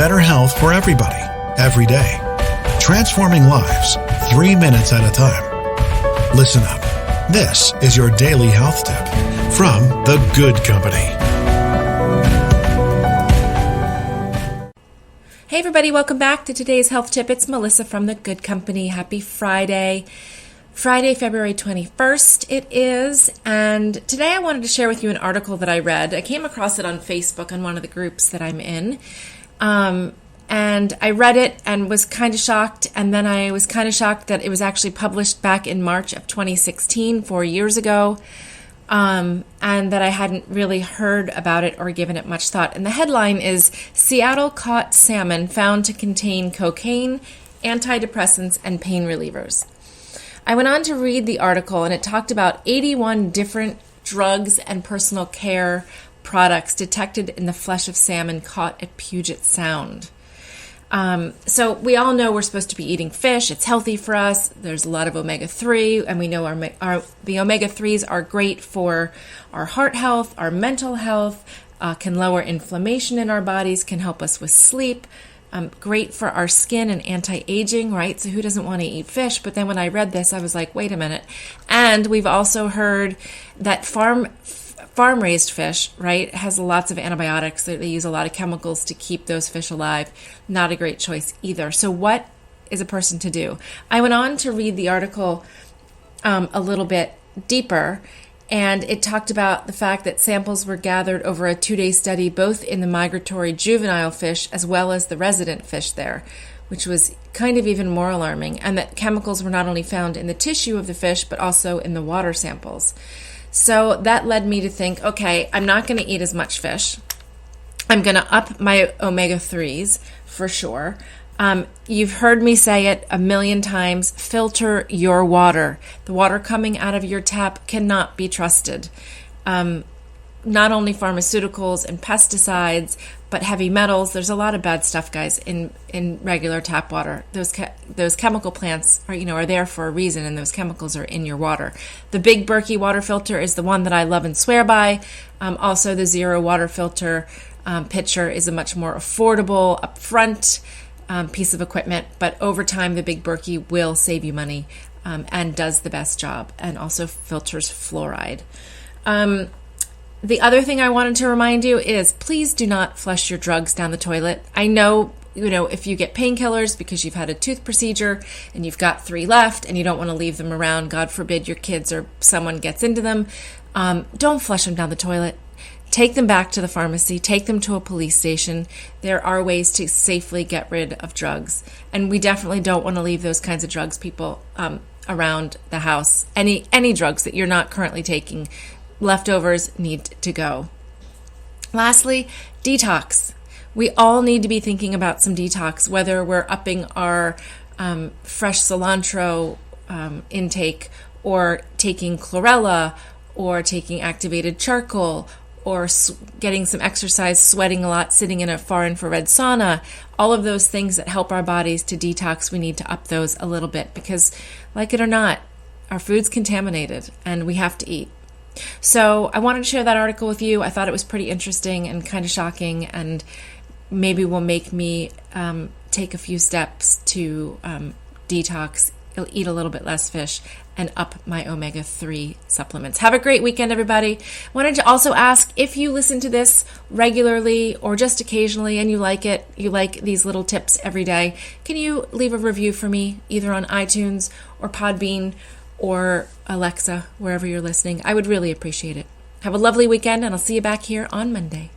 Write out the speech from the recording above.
better health for everybody, every day. Transforming lives, 3 minutes at a time. Listen up. This is your daily health tip from The Good Company. Hey everybody, welcome back to today's health tip. It's Melissa from The Good Company. Happy Friday. Friday, February 21st it is, and today I wanted to share with you an article that I read. I came across it on Facebook on one of the groups that I'm in, and I read it and was kind of shocked, and then I was kind of shocked that it was actually published back in March of 2016, 4 years ago, and that I hadn't really heard about it or given it much thought. And the headline is, Seattle caught salmon found to contain cocaine, antidepressants, and pain relievers. I went on to read the article, and it talked about 81 different drugs and personal care products detected in the flesh of salmon caught at Puget Sound. So we all know we're supposed to be eating fish. It's healthy for us. There's a lot of omega-3, and we know the omega-3s are great for our heart health, our mental health, can lower inflammation in our bodies, can help us with sleep. Great for our skin and anti-aging, right? So who doesn't want to eat fish? But then when I read this, I was like, wait a minute. And we've also heard that farm-raised fish, right, has lots of antibiotics. They use a lot of chemicals to keep those fish alive. Not a great choice either. So what is a person to do? I went on to read the article a little bit deeper, and it talked about the fact that samples were gathered over a 2-day study, both in the migratory juvenile fish as well as the resident fish there, which was kind of even more alarming, and that chemicals were not only found in the tissue of the fish, but also in the water samples. So that led me to think, okay, I'm not going to eat as much fish. I'm going to up my omega-3s for sure. You've heard me say it a million times, filter your water. The water coming out of your tap cannot be trusted. Not only pharmaceuticals and pesticides, but heavy metals. There's a lot of bad stuff, guys, in regular tap water. Those chemical plants are there for a reason, and those chemicals are in your water. The Big Berkey water filter is the one that I love and swear by. Also, the Zero water filter pitcher is a much more affordable, upfront piece of equipment, but over time the Big Berkey will save you money and does the best job, and also filters fluoride. The other thing I wanted to remind you is, please do not flush your drugs down the toilet. I know, if you get painkillers because you've had a tooth procedure and you've got 3 left and you don't want to leave them around, God forbid your kids or someone gets into them, don't flush them down the toilet. Take them back to the pharmacy. Take them to a police station. There are ways to safely get rid of drugs. And we definitely don't want to leave those kinds of drugs, people, around the house. Any drugs that you're not currently taking, leftovers need to go. Lastly, detox. We all need to be thinking about some detox, whether we're upping our fresh cilantro intake, or taking chlorella, or taking activated charcoal, or getting some exercise, sweating a lot, sitting in a far infrared sauna. All of those things that help our bodies to detox, we need to up those a little bit, because, like it or not, our food's contaminated and we have to eat. So I wanted to share that article with you. I thought it was pretty interesting and kind of shocking, and maybe will make me take a few steps to detox, eat a little bit less fish, and up my omega-3 supplements. Have a great weekend, everybody. Wanted to also ask, if you listen to this regularly or just occasionally and you like it, you like these little tips every day, can you leave a review for me, either on iTunes or Podbean or Alexa, wherever you're listening? I would really appreciate it. Have a lovely weekend, and I'll see you back here on Monday.